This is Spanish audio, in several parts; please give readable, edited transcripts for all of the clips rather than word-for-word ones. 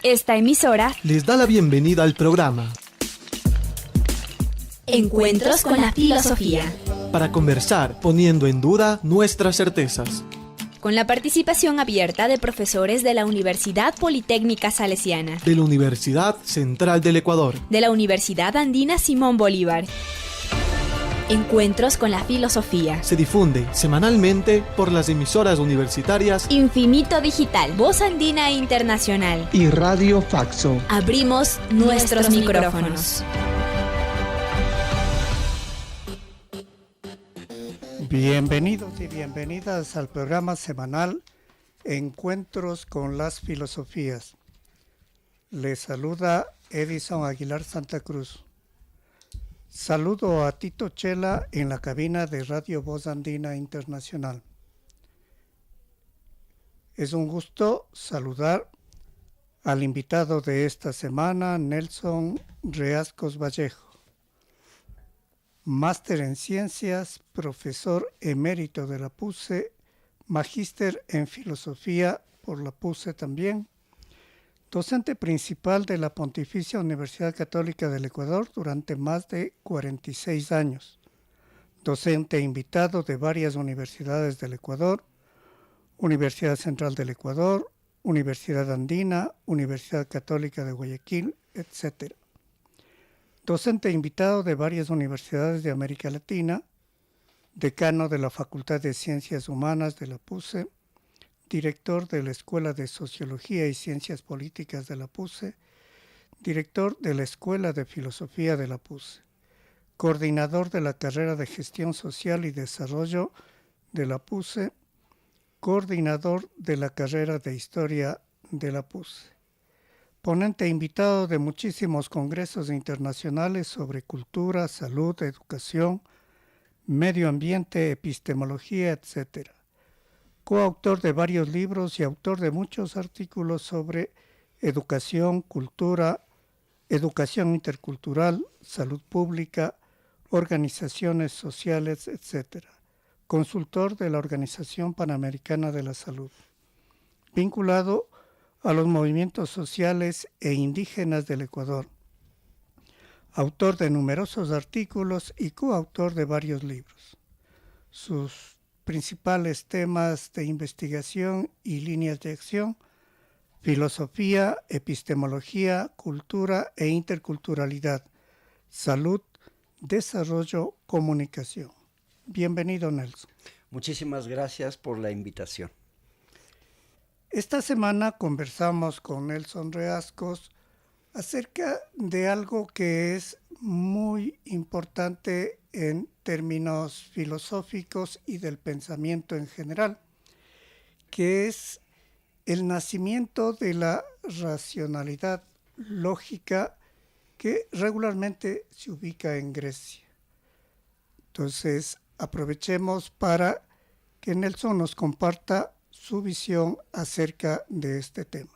Esta emisora les da la bienvenida al programa Encuentros con la Filosofía, para conversar poniendo en duda nuestras certezas, con la participación abierta de profesores de la Universidad Politécnica Salesiana, de la Universidad Central del Ecuador, de la Universidad Andina Simón Bolívar. Encuentros con la Filosofía. Se difunde semanalmente por las emisoras universitarias Infinito Digital, Voz Andina Internacional y Radio Faxo. Abrimos nuestros micrófonos. Bienvenidos y bienvenidas al programa semanal Encuentros con las Filosofías. Les saluda Edison Aguilar Santa Cruz. Saludo a Tito Chela en la cabina de Radio Voz Andina Internacional. Es un gusto saludar al invitado de esta semana, Nelson Reascos Vallejo, máster en Ciencias, profesor emérito de la PUCE, magíster en Filosofía por la PUCE también, docente principal de la Pontificia Universidad Católica del Ecuador durante más de 46 años, docente invitado de varias universidades del Ecuador, Universidad Central del Ecuador, Universidad Andina, Universidad Católica de Guayaquil, etc. Docente invitado de varias universidades de América Latina, decano de la Facultad de Ciencias Humanas de la PUCE, director de la Escuela de Sociología y Ciencias Políticas de la PUCE, director de la Escuela de Filosofía de la PUCE, coordinador de la carrera de Gestión Social y Desarrollo de la PUCE, coordinador de la carrera de Historia de la PUCE, ponente invitado de muchísimos congresos internacionales sobre cultura, salud, educación, medio ambiente, epistemología, etc., coautor de varios libros y autor de muchos artículos sobre educación, cultura, educación intercultural, salud pública, organizaciones sociales, etc. Consultor de la Organización Panamericana de la Salud. Vinculado a los movimientos sociales e indígenas del Ecuador. Autor de numerosos artículos y coautor de varios libros. Sus principales temas de investigación y líneas de acción: filosofía, epistemología, cultura e interculturalidad, salud, desarrollo, comunicación. Bienvenido, Nelson. Muchísimas gracias por la invitación. Esta semana conversamos con Nelson Reascos acerca de algo que es muy importante en términos filosóficos y del pensamiento en general, que es el nacimiento de la racionalidad lógica que regularmente se ubica en Grecia. Entonces, aprovechemos para que Nelson nos comparta su visión acerca de este tema.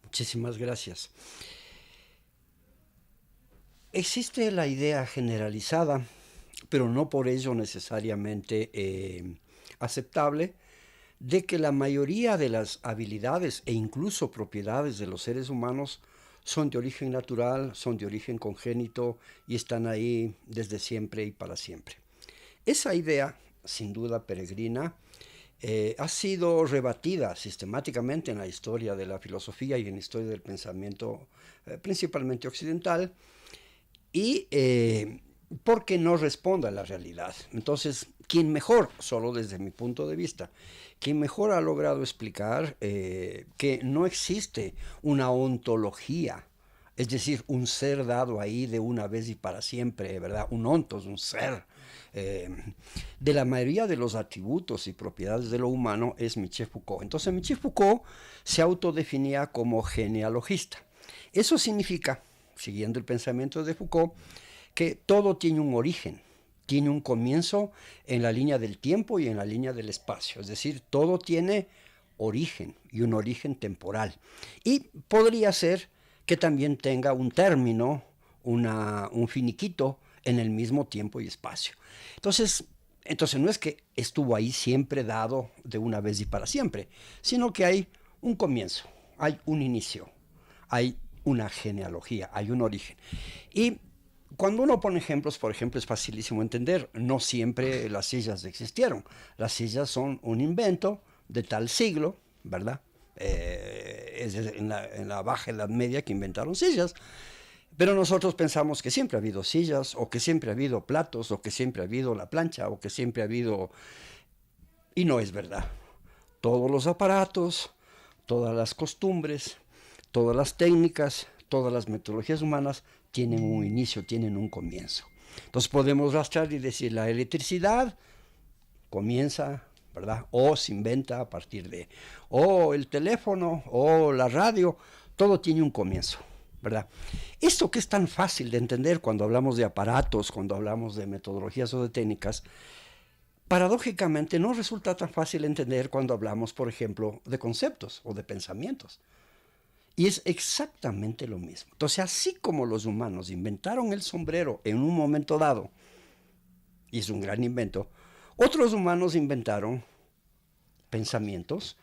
Muchísimas gracias. Existe la idea generalizada, pero no por ello necesariamente aceptable, de que la mayoría de las habilidades e incluso propiedades de los seres humanos son de origen natural, son de origen congénito y están ahí desde siempre y para siempre. Esa idea, sin duda peregrina, ha sido rebatida sistemáticamente en la historia de la filosofía y en la historia del pensamiento principalmente occidental, y porque no responde a la realidad. Entonces, ¿quién mejor, solo desde mi punto de vista, quien mejor ha logrado explicar que no existe una ontología, es decir, un ser dado ahí de una vez y para siempre, ¿verdad? Un ontos, un ser, de la mayoría de los atributos y propiedades de lo humano, es Michel Foucault. Entonces, Michel Foucault se autodefinía como genealogista. Eso significa, siguiendo el pensamiento de Foucault, que todo tiene un origen, tiene un comienzo en la línea del tiempo y en la línea del espacio. Es decir, todo tiene origen y un origen temporal. Y podría ser que también tenga un término, un finiquito en el mismo tiempo y espacio. Entonces no es que estuvo ahí siempre dado de una vez y para siempre, sino que hay un comienzo, hay un inicio. hay una genealogía, hay un origen. Y cuando uno pone ejemplos, por ejemplo, es facilísimo entender, no siempre las sillas existieron. Las sillas son un invento de tal siglo, ¿verdad? Es en la Baja Edad Media que inventaron sillas. Pero nosotros pensamos que siempre ha habido sillas, o que siempre ha habido platos, o que siempre ha habido la plancha, o que siempre ha habido... Y no es verdad. Todos los aparatos, todas las costumbres, todas las técnicas, todas las metodologías humanas tienen un inicio, tienen un comienzo. Entonces podemos rastrear y decir, la electricidad comienza, ¿verdad? O se inventa a partir de... O el teléfono, o la radio, todo tiene un comienzo, ¿verdad? Esto que es tan fácil de entender cuando hablamos de aparatos, cuando hablamos de metodologías o de técnicas, paradójicamente no resulta tan fácil de entender cuando hablamos, por ejemplo, de conceptos o de pensamientos. Y es exactamente lo mismo. Entonces, así como los humanos inventaron el sombrero en un momento dado, y es un gran invento, otros humanos inventaron pensamientos,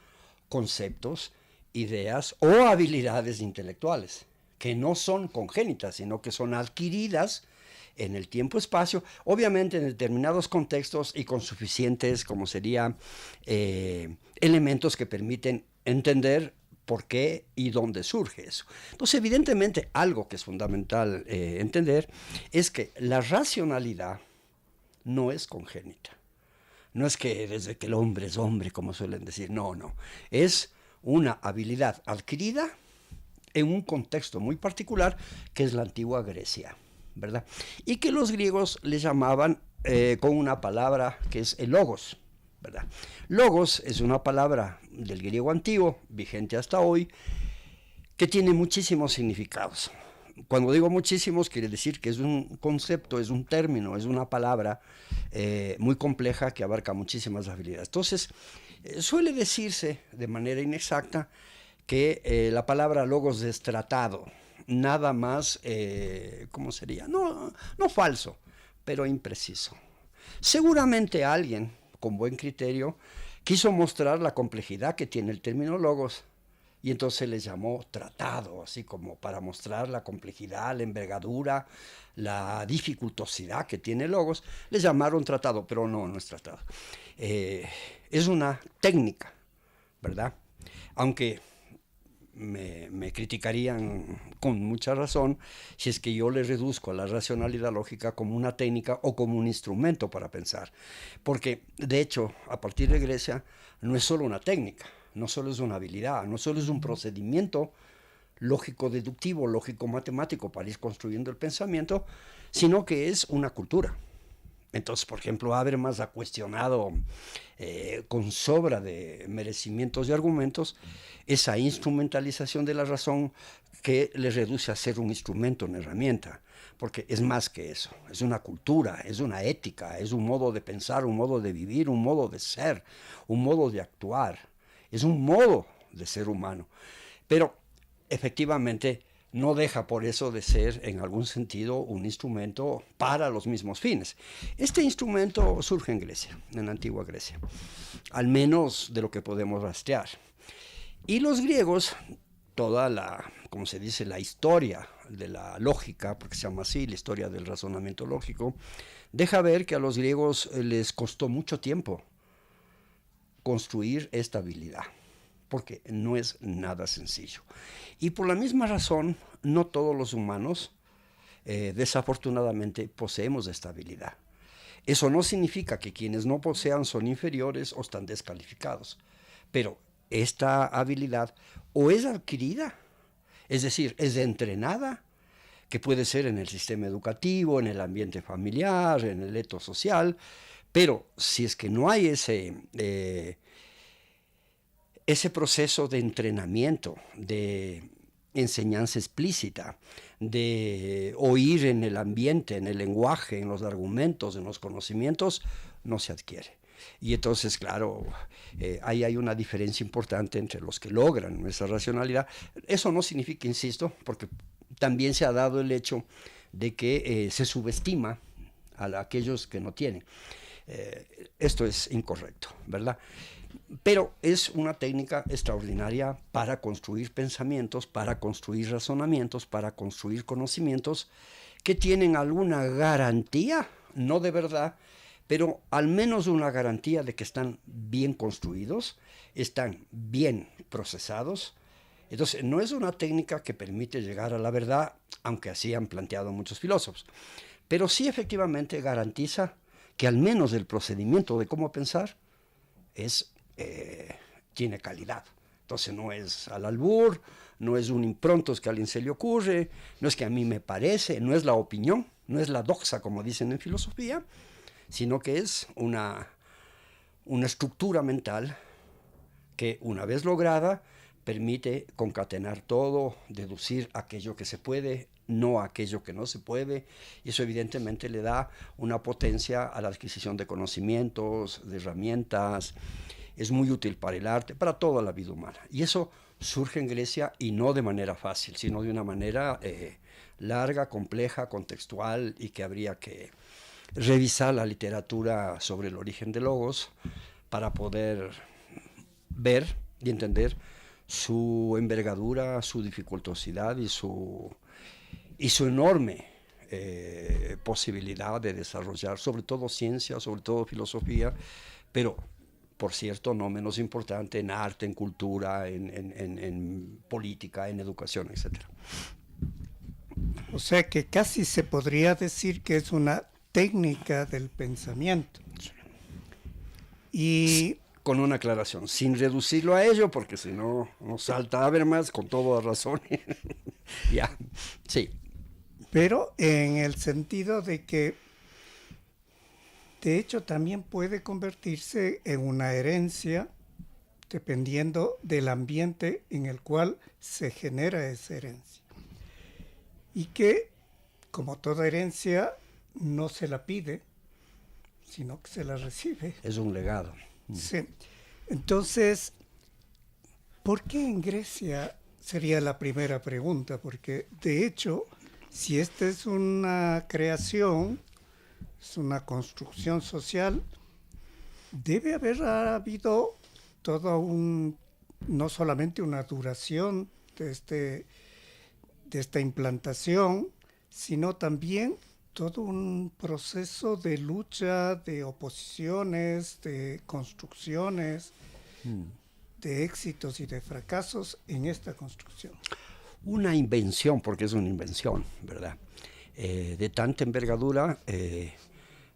conceptos, ideas o habilidades intelectuales, que no son congénitas, sino que son adquiridas en el tiempo-espacio, obviamente en determinados contextos y con suficientes, como sería, elementos que permiten entender por qué y dónde surge eso. Entonces, evidentemente, algo que es fundamental entender es que la racionalidad no es congénita. No es que desde que el hombre es hombre, como suelen decir, no. Es una habilidad adquirida en un contexto muy particular, que es la antigua Grecia, ¿verdad? Y que los griegos le llamaban con una palabra que es el logos, ¿verdad? Logos es una palabra del griego antiguo, vigente hasta hoy, que tiene muchísimos significados. Cuando digo muchísimos, quiere decir que es un concepto, es un término, es una palabra muy compleja que abarca muchísimas habilidades. Entonces, suele decirse de manera inexacta que la palabra logos es tratado, nada más, ¿cómo sería? No falso, pero impreciso. Seguramente alguien con buen criterio quiso mostrar la complejidad que tiene el término logos y entonces le llamó tratado, así como para mostrar la complejidad, la envergadura, la dificultosidad que tiene logos, le llamaron tratado, pero no es tratado. Es una técnica, ¿verdad? Aunque me criticarían con mucha razón si es que yo le reduzco a la racionalidad lógica como una técnica o como un instrumento para pensar. Porque, de hecho, a partir de Grecia, no es solo una técnica, no solo es una habilidad, no solo es un procedimiento lógico-deductivo, lógico-matemático para ir construyendo el pensamiento, sino que es una cultura. Entonces, por ejemplo, Habermas ha cuestionado con sobra de merecimientos y argumentos esa instrumentalización de la razón que le reduce a ser un instrumento, una herramienta, porque es más que eso, es una cultura, es una ética, es un modo de pensar, un modo de vivir, un modo de ser, un modo de actuar, es un modo de ser humano. Pero, efectivamente, no deja por eso de ser, en algún sentido, un instrumento para los mismos fines. Este instrumento surge en Grecia, en la antigua Grecia, al menos de lo que podemos rastrear. Y los griegos, toda la, como se dice, la historia de la lógica, porque se llama así, la historia del razonamiento lógico, deja ver que a los griegos les costó mucho tiempo construir esta habilidad, porque no es nada sencillo. Y por la misma razón, no todos los humanos, desafortunadamente, poseemos esta habilidad. Eso no significa que quienes no posean son inferiores o están descalificados, pero esta habilidad o es adquirida, es decir, es entrenada, que puede ser en el sistema educativo, en el ambiente familiar, en el etos social, pero si es que no hay ese proceso de entrenamiento, de enseñanza explícita, de oír en el ambiente, en el lenguaje, en los argumentos, en los conocimientos, no se adquiere. Y entonces, claro, ahí hay una diferencia importante entre los que logran esa racionalidad. Eso no significa, insisto, porque también se ha dado el hecho de que se subestima a aquellos que no tienen. Esto es incorrecto, ¿verdad? Pero es una técnica extraordinaria para construir pensamientos, para construir razonamientos, para construir conocimientos que tienen alguna garantía, no de verdad, pero al menos una garantía de que están bien construidos, están bien procesados. Entonces, no es una técnica que permite llegar a la verdad, aunque así han planteado muchos filósofos, pero sí efectivamente garantiza que al menos el procedimiento de cómo pensar tiene calidad. Entonces no es al albur, no es un improntos que a alguien se le ocurre, no es que a mí me parece, no es la opinión, no es la doxa como dicen en filosofía, sino que es una estructura mental que una vez lograda permite concatenar todo, deducir aquello que se puede, no aquello que no se puede, y eso evidentemente le da una potencia a la adquisición de conocimientos, de herramientas. Es muy útil para el arte, para toda la vida humana. Y eso surge en Grecia y no de manera fácil, sino de una manera larga, compleja, contextual, y que habría que revisar la literatura sobre el origen de Logos para poder ver y entender su envergadura, su dificultosidad y su enorme posibilidad de desarrollar sobre todo ciencia, sobre todo filosofía, pero por cierto, no menos importante en arte, en cultura, en política, en educación, etc. O sea que casi se podría decir que es una técnica del pensamiento. Y con una aclaración, sin reducirlo a ello, porque si no nos salta Habermas con toda razón. Ya, sí. Pero en el sentido de que de hecho también puede convertirse en una herencia dependiendo del ambiente en el cual se genera esa herencia. Y que, como toda herencia, no se la pide, sino que se la recibe. Es un legado. Sí. Entonces, ¿por qué en Grecia? Sería la primera pregunta, porque de hecho, si esta es una creación, es una construcción social, debe haber habido todo no solamente una duración de esta implantación, sino también todo un proceso de lucha, de oposiciones, de construcciones, de éxitos y de fracasos en esta construcción. Una invención, porque es una invención, ¿verdad? De tanta envergadura,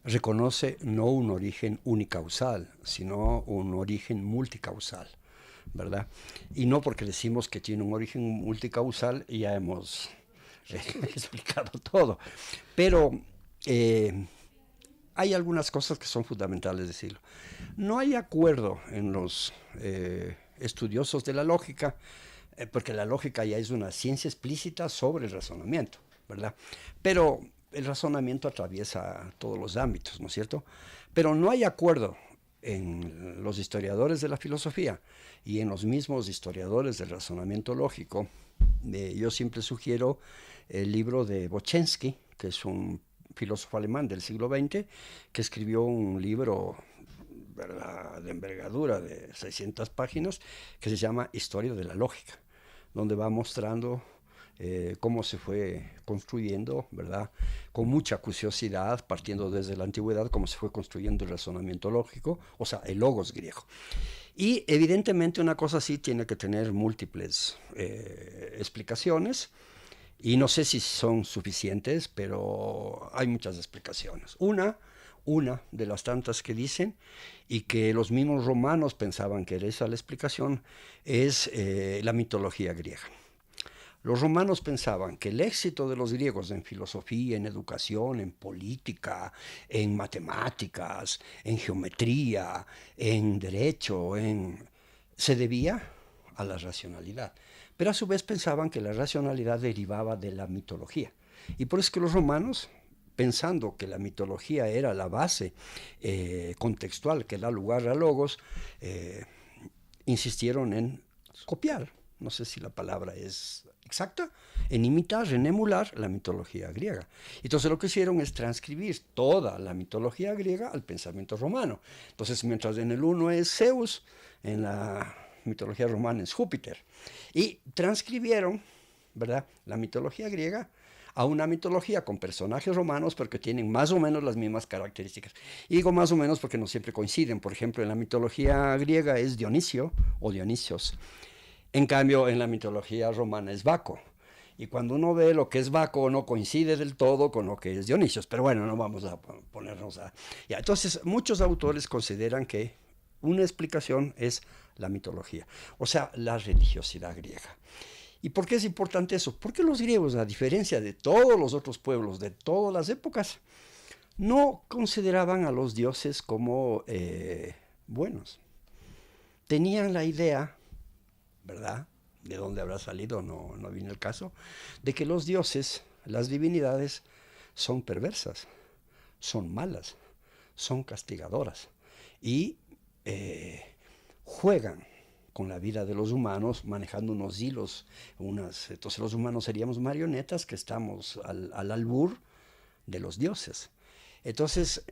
reconoce no un origen unicausal, sino un origen multicausal, ¿verdad? Y no porque decimos que tiene un origen multicausal ya hemos explicado todo, pero hay algunas cosas que son fundamentales decirlo. No hay acuerdo en los estudiosos de la lógica, porque la lógica ya es una ciencia explícita sobre el razonamiento, ¿verdad? Pero el razonamiento atraviesa todos los ámbitos, ¿no es cierto? Pero no hay acuerdo en los historiadores de la filosofía y en los mismos historiadores del razonamiento lógico. Yo siempre sugiero el libro de Bochensky, que es un filósofo alemán del siglo XX, que escribió un libro, ¿verdad?, de envergadura de 600 páginas, que se llama Historia de la Lógica, donde va mostrando cómo se fue construyendo, ¿verdad?, con mucha curiosidad, partiendo desde la antigüedad, cómo se fue construyendo el razonamiento lógico, o sea, el logos griego. Y evidentemente una cosa así tiene que tener múltiples explicaciones, y no sé si son suficientes, pero hay muchas explicaciones. Una de las tantas que dicen, y que los mismos romanos pensaban que era esa la explicación, es la mitología griega. Los romanos pensaban que el éxito de los griegos en filosofía, en educación, en política, en matemáticas, en geometría, en derecho, se debía a la racionalidad. Pero a su vez pensaban que la racionalidad derivaba de la mitología. Y por eso es que los romanos, pensando que la mitología era la base contextual que da lugar a logos, insistieron en copiar no sé si la palabra es exacta, en imitar, en emular la mitología griega. Entonces lo que hicieron es transcribir toda la mitología griega al pensamiento romano. Entonces, mientras en el uno es Zeus, en la mitología romana es Júpiter. Y transcribieron, ¿verdad?, la mitología griega a una mitología con personajes romanos, pero que tienen más o menos las mismas características. Y digo más o menos porque no siempre coinciden. Por ejemplo, en la mitología griega es Dionisio o Dionisios. En cambio, en la mitología romana es Baco. Y cuando uno ve lo que es Baco, no coincide del todo con lo que es Dionisios. Pero bueno, no vamos a ponernos a... Ya, entonces, muchos autores consideran que una explicación es la mitología, o sea, la religiosidad griega. ¿Y por qué es importante eso? Porque los griegos, a diferencia de todos los otros pueblos de todas las épocas, no consideraban a los dioses como buenos. Tenían la idea, ¿verdad?, de dónde habrá salido, no viene el caso, de que los dioses, las divinidades, son perversas, son malas, son castigadoras y juegan con la vida de los humanos, manejando unos hilos, entonces los humanos seríamos marionetas que estamos al albur de los dioses. Entonces,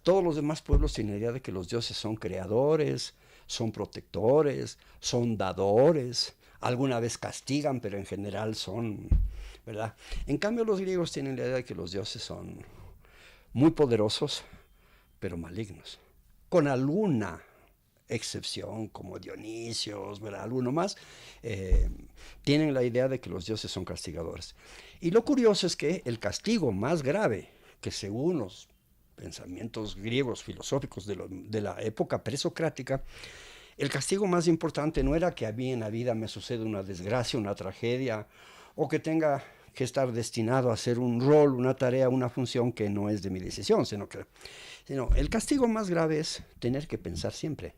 todos los demás pueblos tienen la idea de que los dioses son creadores, son protectores, son dadores, alguna vez castigan, pero en general son, ¿verdad? En cambio, los griegos tienen la idea de que los dioses son muy poderosos, pero malignos, con alguna excepción como Dionisios, ¿verdad?, alguno más, tienen la idea de que los dioses son castigadores. Y lo curioso es que el castigo más grave, que según los pensamientos griegos filosóficos de la época presocrática, el castigo más importante no era que a mí en la vida me suceda una desgracia, una tragedia, o que tenga que estar destinado a hacer un rol, una tarea, una función que no es de mi decisión, sino el castigo más grave es tener que pensar siempre.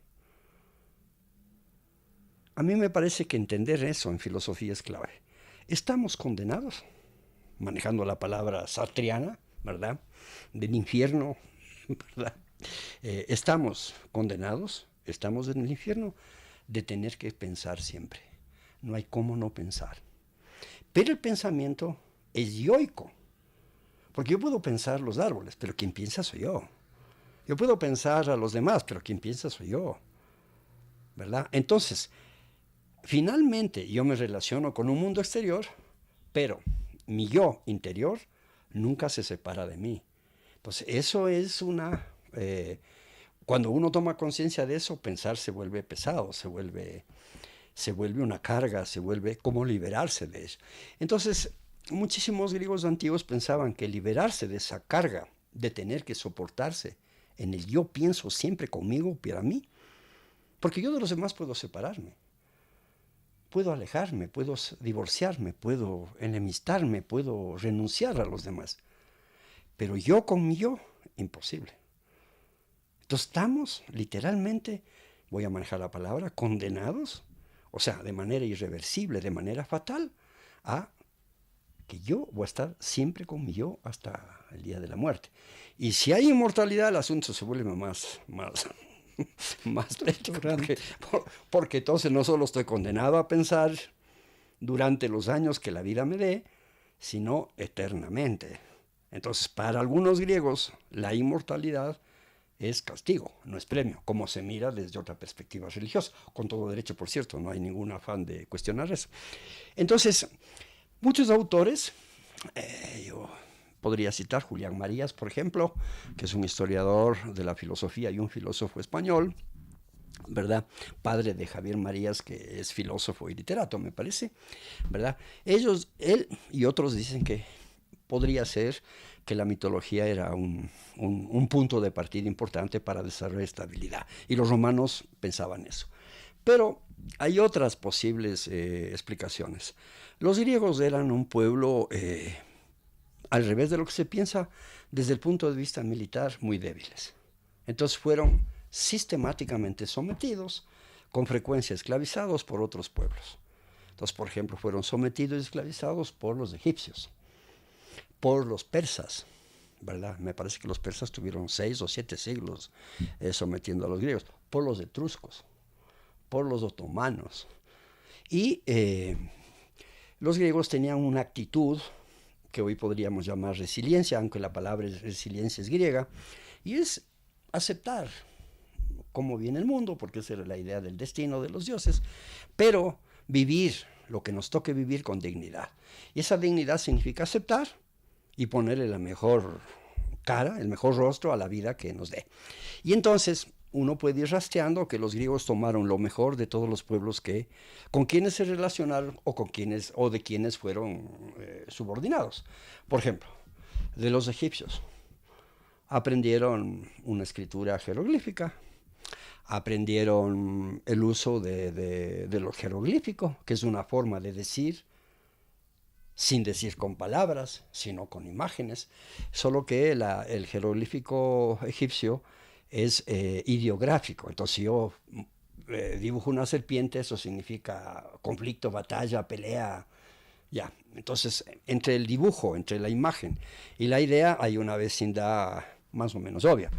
A mí me parece que entender eso en filosofía es clave. Estamos condenados, manejando la palabra sartriana, ¿verdad?, del infierno, ¿verdad? Estamos condenados, estamos en el infierno de tener que pensar siempre. No hay cómo no pensar. Pero el pensamiento es yoico, porque yo puedo pensar los árboles, pero quien piensa soy yo. Yo puedo pensar a los demás, pero quien piensa soy yo, ¿verdad? Entonces, finalmente yo me relaciono con un mundo exterior, pero mi yo interior nunca se separa de mí. Entonces, eso es cuando uno toma conciencia de eso, pensar se vuelve pesado, se vuelve una carga, se vuelve como liberarse de eso. Entonces, muchísimos griegos antiguos pensaban que liberarse de esa carga, de tener que soportarse en el yo pienso siempre conmigo, para mí, porque yo de los demás puedo separarme, puedo alejarme, puedo divorciarme, puedo enemistarme, puedo renunciar a los demás, pero yo con mi yo, imposible. Entonces estamos literalmente, voy a manejar la palabra, condenados, o sea, de manera irreversible, de manera fatal, a que yo voy a estar siempre con mi yo hasta el día de la muerte. Y si hay inmortalidad, el asunto se vuelve más lento, porque entonces no solo estoy condenado a pensar durante los años que la vida me dé, sino eternamente. Entonces, para algunos griegos, la inmortalidad es castigo, no es premio, como se mira desde otra perspectiva religiosa, con todo derecho, por cierto, no hay ningún afán de cuestionar eso. Entonces, muchos autores, yo podría citar Julián Marías, por ejemplo, que es un historiador de la filosofía y un filósofo español, ¿verdad?, padre de Javier Marías, que es filósofo y literato, me parece, ¿verdad? Él y otros dicen que podría ser que la mitología era un punto de partida importante para desarrollar estabilidad. Y los romanos pensaban eso. Pero hay otras posibles explicaciones. Los griegos eran un pueblo, al revés de lo que se piensa, desde el punto de vista militar, muy débiles. Entonces fueron sistemáticamente sometidos, con frecuencia esclavizados por otros pueblos. Entonces, por ejemplo, fueron sometidos y esclavizados por los egipcios, por los persas, ¿verdad? Me parece que los persas tuvieron 6 o 7 siglos sometiendo a los griegos, por los etruscos, por los otomanos. Y los griegos tenían una actitud que hoy podríamos llamar resiliencia, aunque la palabra resiliencia es griega, y es aceptar cómo viene el mundo, porque esa era la idea del destino de los dioses, pero vivir lo que nos toque vivir con dignidad. Y esa dignidad significa aceptar y ponerle la mejor cara, el mejor rostro a la vida que nos dé. Y entonces uno puede ir rastreando que los griegos tomaron lo mejor de todos los pueblos con quienes se relacionaron o de quienes fueron subordinados. Por ejemplo, de los egipcios aprendieron una escritura jeroglífica, aprendieron el uso de lo jeroglífico, que es una forma de decir sin decir con palabras, sino con imágenes, solo que el jeroglífico egipcio es ideográfico. Entonces, si yo dibujo una serpiente, eso significa conflicto, batalla, pelea, ya. Entonces, entre el dibujo, entre la imagen y la idea, hay una vecindad más o menos obvia.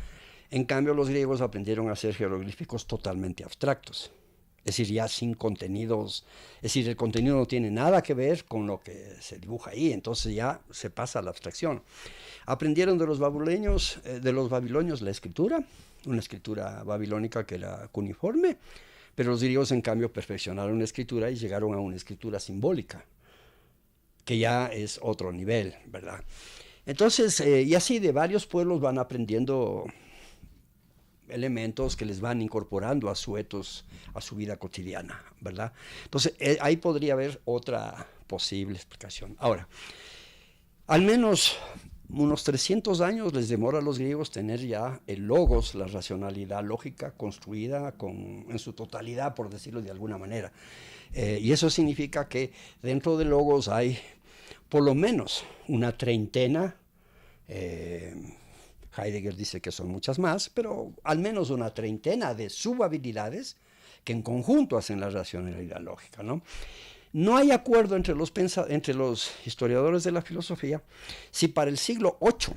En cambio, los griegos aprendieron a hacer jeroglíficos totalmente abstractos, es decir, ya sin contenidos, es decir, el contenido no tiene nada que ver con lo que se dibuja ahí, entonces ya se pasa a la abstracción. Aprendieron de los babilonios la escritura, una escritura babilónica que era cuneiforme, pero los griegos en cambio perfeccionaron la escritura y llegaron a una escritura simbólica, que ya es otro nivel, ¿verdad? Entonces, y así de varios pueblos van aprendiendo elementos que les van incorporando a su etos, a su vida cotidiana, ¿verdad? Entonces, ahí podría haber otra posible explicación. Ahora, al menos unos 300 años les demora a los griegos tener ya el logos, la racionalidad lógica construida en su totalidad, por decirlo de alguna manera. Y eso significa que dentro del logos hay por lo menos una treintena, Heidegger dice que son muchas más, pero al menos una treintena de subhabilidades que en conjunto hacen la racionalidad lógica, ¿no? No hay acuerdo entre los historiadores de la filosofía si para el siglo VIII,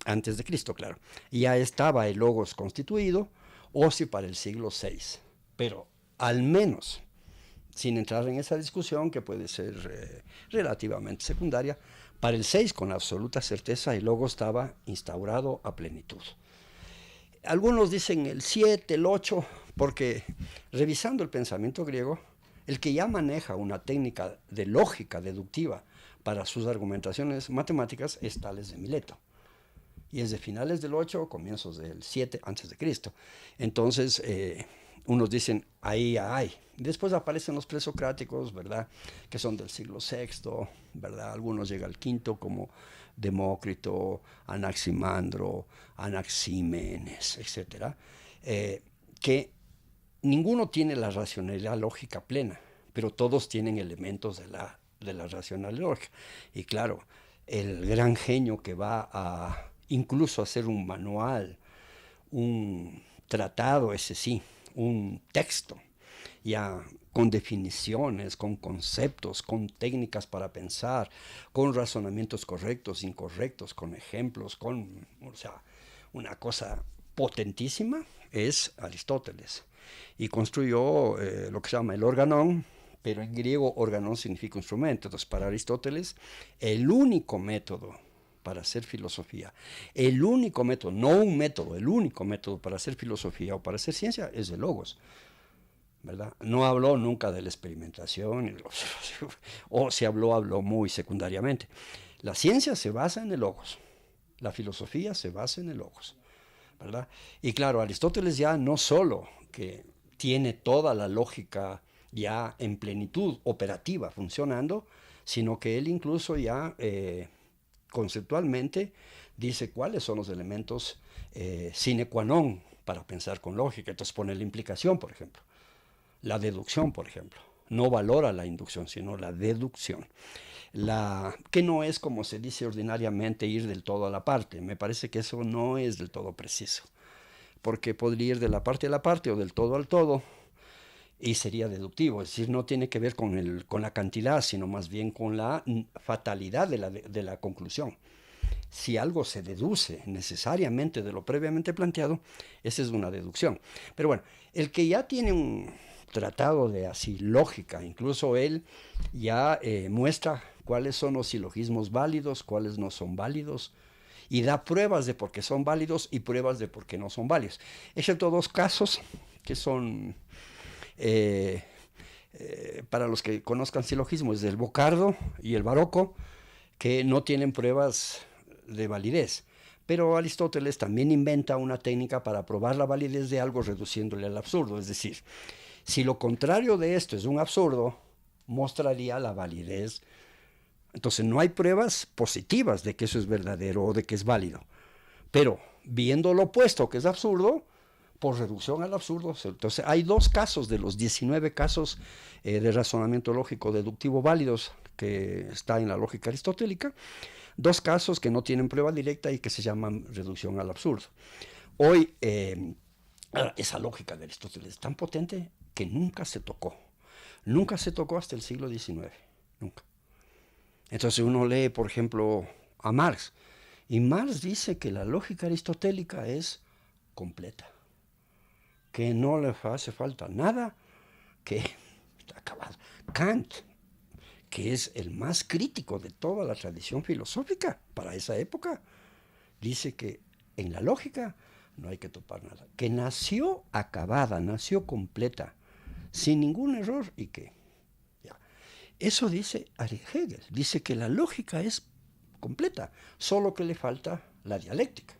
antes de Cristo, claro, ya estaba el logos constituido, o si para el siglo VI. Pero al menos, sin entrar en esa discusión que puede ser relativamente secundaria, para el 6, con absoluta certeza, el logos estaba instaurado a plenitud. Algunos dicen el 7, el 8, porque revisando el pensamiento griego, el que ya maneja una técnica de lógica deductiva para sus argumentaciones matemáticas es Tales de Mileto. Y es de finales del 8, comienzos del 7 antes de Cristo. Entonces, unos dicen, ahí ya hay. Después aparecen los presocráticos, ¿verdad?, que son del siglo VI, ¿verdad? Algunos llegan al V, como Demócrito, Anaximandro, Anaxímenes, etc. Que ninguno tiene la racionalidad lógica plena, pero todos tienen elementos de la racionalidad lógica. Y claro, el gran genio que va a incluso hacer un manual, un tratado, ese sí, un texto, ya con definiciones, con conceptos, con técnicas para pensar, con razonamientos correctos, incorrectos, con ejemplos, o sea, una cosa potentísima, es Aristóteles. Y construyó lo que se llama el organón, pero en griego organón significa instrumento. Entonces, para Aristóteles, el único método para hacer filosofía, el único método, no un método, el único método para hacer filosofía o para hacer ciencia es el logos, ¿verdad? No habló nunca de la experimentación, o si habló muy secundariamente. La ciencia se basa en el logos, la filosofía se basa en el logos, ¿verdad? Y claro, Aristóteles ya no solo que tiene toda la lógica ya en plenitud operativa funcionando, sino que él incluso ya conceptualmente dice cuáles son los elementos sine qua non para pensar con lógica. Entonces pone la implicación, por ejemplo, la deducción, por ejemplo. No valora la inducción, sino la deducción. Que no es, como se dice ordinariamente, ir del todo a la parte. Me parece que eso no es del todo preciso, porque podría ir de la parte a la parte o del todo al todo, y sería deductivo, es decir, no tiene que ver con la cantidad, sino más bien con la fatalidad de la conclusión. Si algo se deduce necesariamente de lo previamente planteado, esa es una deducción. Pero bueno, el que ya tiene tratado de así lógica. Incluso él ya muestra cuáles son los silogismos válidos, cuáles no son válidos, y da pruebas de por qué son válidos y pruebas de por qué no son válidos. Excepto dos casos que son, para los que conozcan silogismos, el bocardo y el barroco, que no tienen pruebas de validez. Pero Aristóteles también inventa una técnica para probar la validez de algo reduciéndole al absurdo. Es decir, si lo contrario de esto es un absurdo, mostraría la validez. Entonces no hay pruebas positivas de que eso es verdadero o de que es válido. Pero viendo lo opuesto, que es absurdo, por reducción al absurdo. Entonces hay dos casos de los 19 casos de razonamiento lógico deductivo válidos que está en la lógica aristotélica. Dos casos que no tienen prueba directa y que se llaman reducción al absurdo. Hoy esa lógica de Aristóteles es tan potente que nunca se tocó. Nunca se tocó hasta el siglo XIX. Nunca. Entonces uno lee, por ejemplo, a Marx. Y Marx dice que la lógica aristotélica es completa. Que no le hace falta nada, que está acabado. Kant, que es el más crítico de toda la tradición filosófica para esa época, dice que en la lógica no hay que topar nada, que nació acabada, nació completa, sin ningún error y que... Ya. Eso dice Hegel, dice que la lógica es completa, solo que le falta la dialéctica.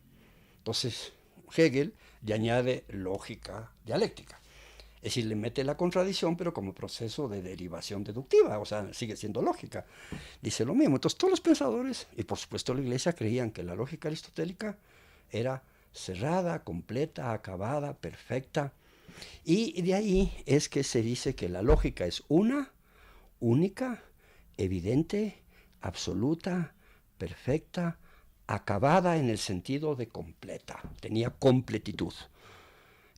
Entonces Hegel le añade lógica dialéctica. Es decir, le mete la contradicción, pero como proceso de derivación deductiva, o sea, sigue siendo lógica. Dice lo mismo. Entonces, todos los pensadores, y por supuesto la Iglesia, creían que la lógica aristotélica era cerrada, completa, acabada, perfecta. Y de ahí es que se dice que la lógica es una, única, evidente, absoluta, perfecta, acabada en el sentido de completa. Tenía completitud.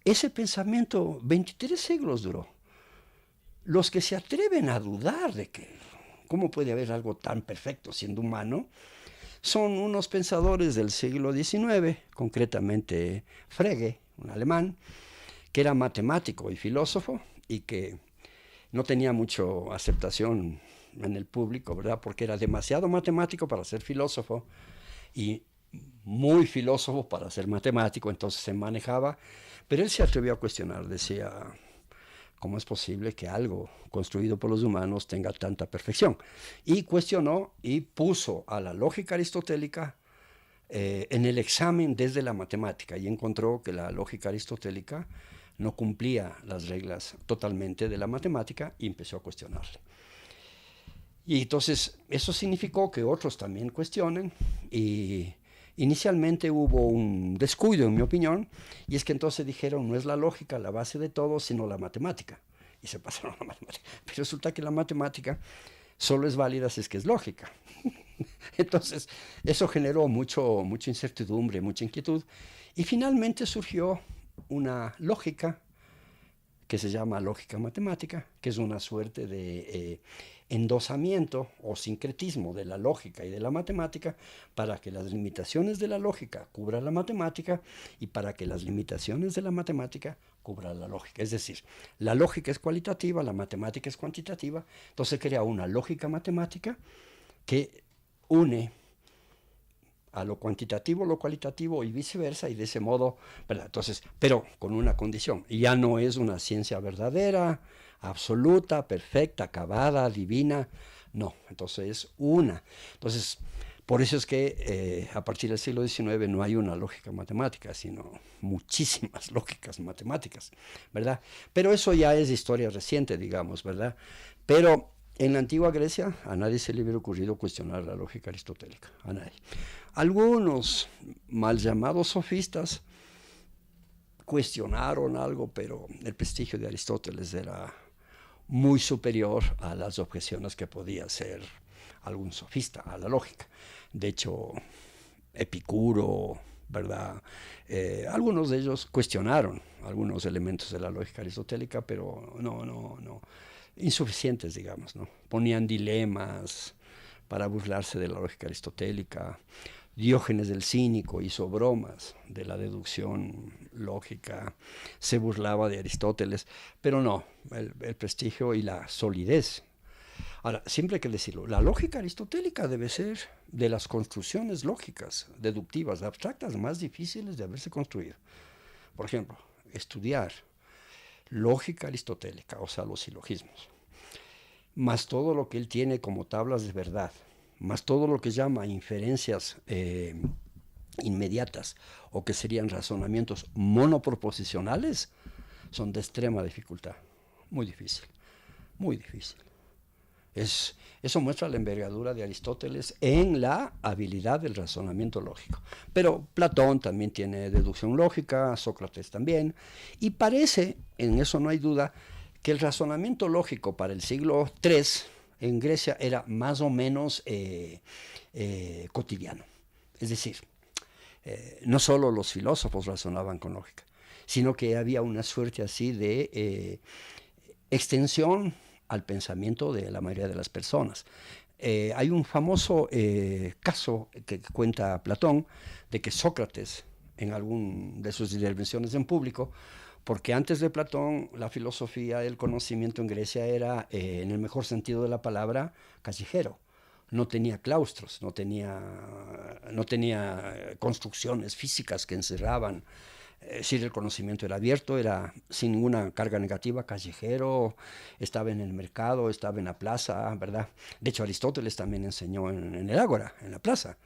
Ese pensamiento 23 siglos duró. Los que se atreven a dudar de que cómo puede haber algo tan perfecto siendo humano, son unos pensadores del siglo XIX, concretamente Frege, un alemán, que era matemático y filósofo y que no tenía mucha aceptación en el público, ¿verdad? Porque era demasiado matemático para ser filósofo y muy filósofo para ser matemático, entonces se manejaba, pero él se atrevió a cuestionar, decía, ¿cómo es posible que algo construido por los humanos tenga tanta perfección? Y cuestionó y puso a la lógica aristotélica en el examen desde la matemática y encontró que la lógica aristotélica no cumplía las reglas totalmente de la matemática y empezó a cuestionarle. Y entonces eso significó que otros también cuestionen y inicialmente hubo un descuido, en mi opinión, y es que entonces dijeron, no es la lógica la base de todo, sino la matemática. Y se pasaron a la matemática. Pero resulta que la matemática solo es válida si es que es lógica. Entonces, eso generó mucha incertidumbre, mucha inquietud. Y finalmente surgió una lógica que se llama lógica matemática, que es una suerte de endosamiento o sincretismo de la lógica y de la matemática para que las limitaciones de la lógica cubran la matemática y para que las limitaciones de la matemática cubran la lógica. Es decir, la lógica es cualitativa, la matemática es cuantitativa, entonces crea una lógica matemática que une a lo cuantitativo, lo cualitativo y viceversa, y de ese modo, ¿verdad? Entonces, pero con una condición, ya no es una ciencia verdadera, absoluta, perfecta, acabada, divina, no, entonces es una. Entonces, por eso es que a partir del siglo XIX no hay una lógica matemática, sino muchísimas lógicas matemáticas, ¿verdad? Pero eso ya es historia reciente, digamos, ¿verdad? Pero en la antigua Grecia a nadie se le hubiera ocurrido cuestionar la lógica aristotélica, a nadie. Algunos mal llamados sofistas cuestionaron algo, pero el prestigio de Aristóteles era muy superior a las objeciones que podía hacer algún sofista a la lógica. De hecho, Epicuro, ¿verdad? Algunos de ellos cuestionaron algunos elementos de la lógica aristotélica, pero no insuficientes, digamos, ¿no? Ponían dilemas para burlarse de la lógica aristotélica. Diógenes el Cínico hizo bromas de la deducción lógica, se burlaba de Aristóteles, pero no, el prestigio y la solidez. Ahora, siempre hay que decirlo, la lógica aristotélica debe ser de las construcciones lógicas, deductivas, abstractas, más difíciles de haberse construido. Por ejemplo, estudiar lógica aristotélica, o sea, los silogismos, más todo lo que él tiene como tablas de verdad, más todo lo que llama inferencias inmediatas, o que serían razonamientos monoproposicionales, son de extrema dificultad, muy difícil, muy difícil. Eso muestra la envergadura de Aristóteles en la habilidad del razonamiento lógico. Pero Platón también tiene deducción lógica, Sócrates también, y parece, en eso no hay duda, que el razonamiento lógico para el siglo III en Grecia era más o menos cotidiano. Es decir, no solo los filósofos razonaban con lógica, sino que había una suerte así de extensión al pensamiento de la mayoría de las personas. Hay un famoso caso que cuenta Platón de que Sócrates, en alguna de sus intervenciones en público, porque antes de Platón la filosofía, el conocimiento en Grecia era, en el mejor sentido de la palabra, callejero. No tenía claustros, no tenía construcciones físicas que encerraban. Es decir, el conocimiento era abierto, era sin ninguna carga negativa, callejero, estaba en el mercado, estaba en la plaza, ¿verdad? De hecho, Aristóteles también enseñó en el ágora, en la plaza,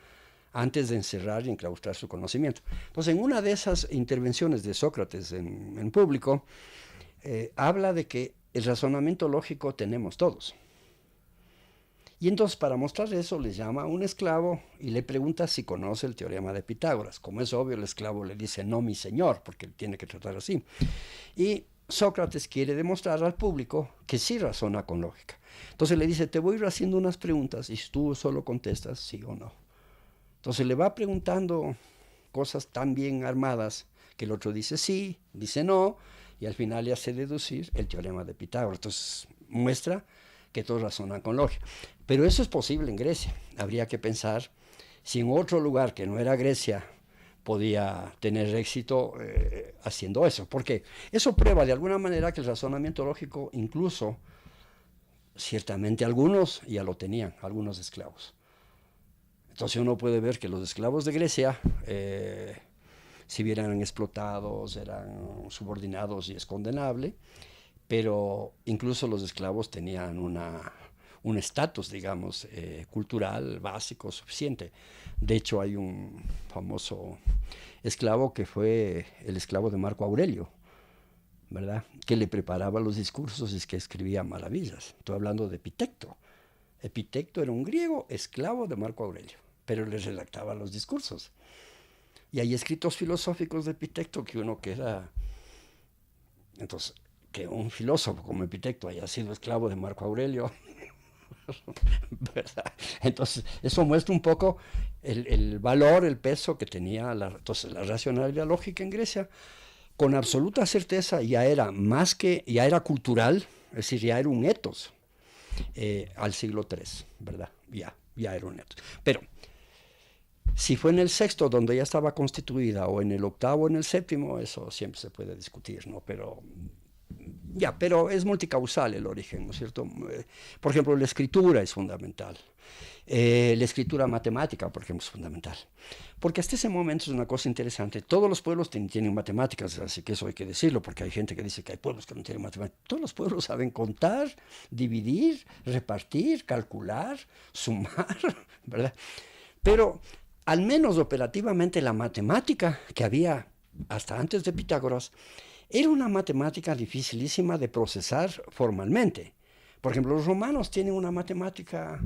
antes de encerrar y enclaustrar su conocimiento. Entonces, en una de esas intervenciones de Sócrates en público, habla de que el razonamiento lógico tenemos todos. Y entonces, para mostrar eso, le llama a un esclavo y le pregunta si conoce el teorema de Pitágoras. Como es obvio, el esclavo le dice, no, mi señor, porque tiene que tratar así. Y Sócrates quiere demostrar al público que sí razona con lógica. Entonces le dice, te voy a ir haciendo unas preguntas y tú solo contestas sí o no. Entonces le va preguntando cosas tan bien armadas que el otro dice sí, dice no, y al final le hace deducir el teorema de Pitágoras. Entonces muestra que todos razonan con lógica. Pero eso es posible en Grecia. Habría que pensar si en otro lugar que no era Grecia podía tener éxito haciendo eso. Porque eso prueba de alguna manera que el razonamiento lógico, incluso, ciertamente algunos ya lo tenían, algunos esclavos. Entonces uno puede ver que los esclavos de Grecia, si bien eran explotados, eran subordinados y es condenable, pero incluso los esclavos tenían un estatus, digamos, cultural básico suficiente. De hecho, hay un famoso esclavo que fue el esclavo de Marco Aurelio, ¿verdad? Que le preparaba los discursos y que escribía maravillas. Estoy hablando de Epitecto. Epitecto era un griego esclavo de Marco Aurelio, pero le redactaba los discursos. Y hay escritos filosóficos de Epitecto que uno queda... Entonces, que un filósofo como Epitecto haya sido esclavo de Marco Aurelio, ¿verdad? Entonces, eso muestra un poco el valor, el peso que tenía la racionalidad lógica en Grecia. Con absoluta certeza ya era cultural, es decir, ya era un etos al siglo III, ¿verdad? Ya era un etos. Pero si fue en el sexto donde ya estaba constituida, o en el octavo o en el séptimo, eso siempre se puede discutir, ¿no? Pero es multicausal el origen, ¿no es cierto? Por ejemplo, la escritura es fundamental. La escritura matemática, por ejemplo, es fundamental. Porque hasta ese momento es una cosa interesante. Todos los pueblos tienen matemáticas, así que eso hay que decirlo, porque hay gente que dice que hay pueblos que no tienen matemáticas. Todos los pueblos saben contar, dividir, repartir, calcular, sumar, ¿verdad? Pero al menos operativamente la matemática que había hasta antes de Pitágoras era una matemática dificilísima de procesar formalmente. Por ejemplo, los romanos tienen una matemática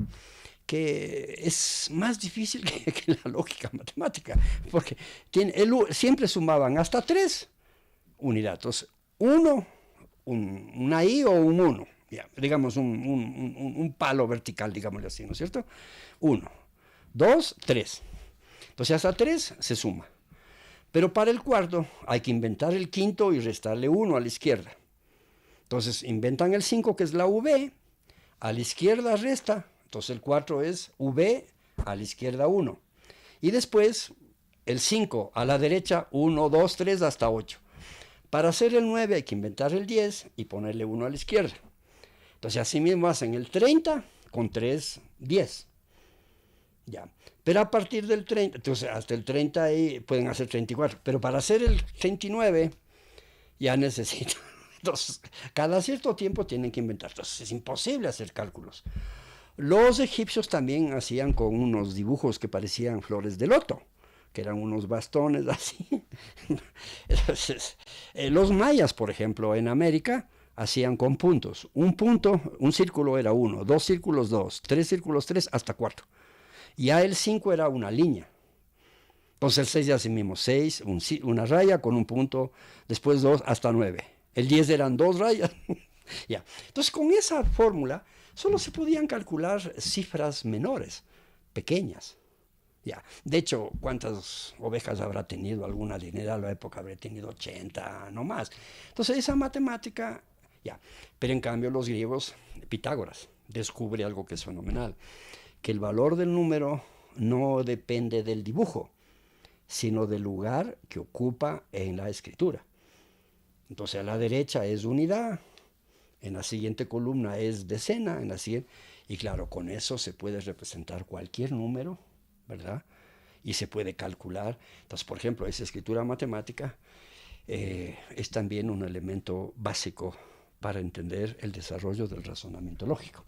que es más difícil que la lógica matemática, porque siempre sumaban hasta 3 unidades. Una i o un 1, digamos un palo vertical, digámoslo así, ¿no es cierto? 1, 2, 3. Entonces hasta 3 se suma. Pero para el cuarto hay que inventar el quinto y restarle 1 a la izquierda. Entonces inventan el 5, que es la V, a la izquierda resta, entonces el 4 es V, a la izquierda 1. Y después el 5 a la derecha, 1, 2, 3 hasta 8. Para hacer el 9 hay que inventar el 10 y ponerle 1 a la izquierda. Entonces así mismo hacen el 30 con 3, 10. Ya. Pero a partir del 30, entonces hasta el 30 ahí pueden hacer 34. Pero para hacer el 39 ya necesitan. Entonces, cada cierto tiempo tienen que inventar. Entonces es imposible hacer cálculos. Los egipcios también hacían con unos dibujos que parecían flores de loto, que eran unos bastones así. Entonces, los mayas, por ejemplo, en América, hacían con puntos. Un punto, un círculo era 1, 2 círculos 2, 3 círculos 3, hasta 4. Ya el 5 era una línea. Entonces el 6 ya así mismo, 6, una raya con un punto, después 2 hasta 9. El 10 eran 2 rayas. Ya. Entonces con esa fórmula solo se podían calcular cifras menores, pequeñas. Ya. De hecho, ¿cuántas ovejas habrá tenido alguna dinera a la época? Habrá tenido 80, no más. Entonces esa matemática, ya. Pero en cambio los griegos, Pitágoras, descubre algo que es fenomenal, que el valor del número no depende del dibujo, sino del lugar que ocupa en la escritura. Entonces a la derecha es unidad, en la siguiente columna es decena, en la siguiente, y claro, con eso se puede representar cualquier número, ¿verdad? Y se puede calcular. Entonces, por ejemplo, esa escritura matemática es también un elemento básico para entender el desarrollo del razonamiento lógico.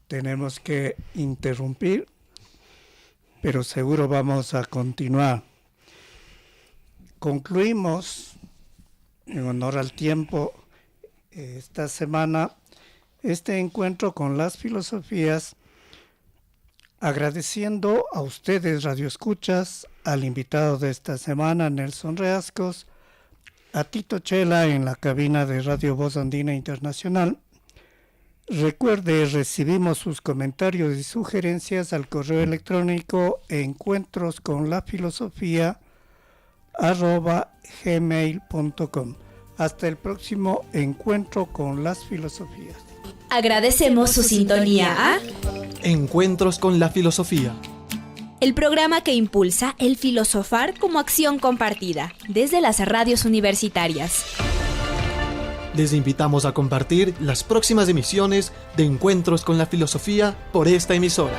Tenemos que interrumpir, pero seguro vamos a continuar. Concluimos, en honor al tiempo, esta semana, este encuentro con las filosofías, agradeciendo a ustedes, radioescuchas, al invitado de esta semana, Nelson Reascos, a Tito Chela en la cabina de Radio Voz Andina Internacional. Recuerde, recibimos sus comentarios y sugerencias al correo electrónico encuentrosconlafilosofía@gmail.com. Hasta el próximo encuentro con las filosofías. Agradecemos su sintonía a Encuentros con la filosofía. el programa que impulsa el filosofar como acción compartida desde las radios universitarias. Les invitamos a compartir las próximas emisiones de Encuentros con la filosofía por esta emisora.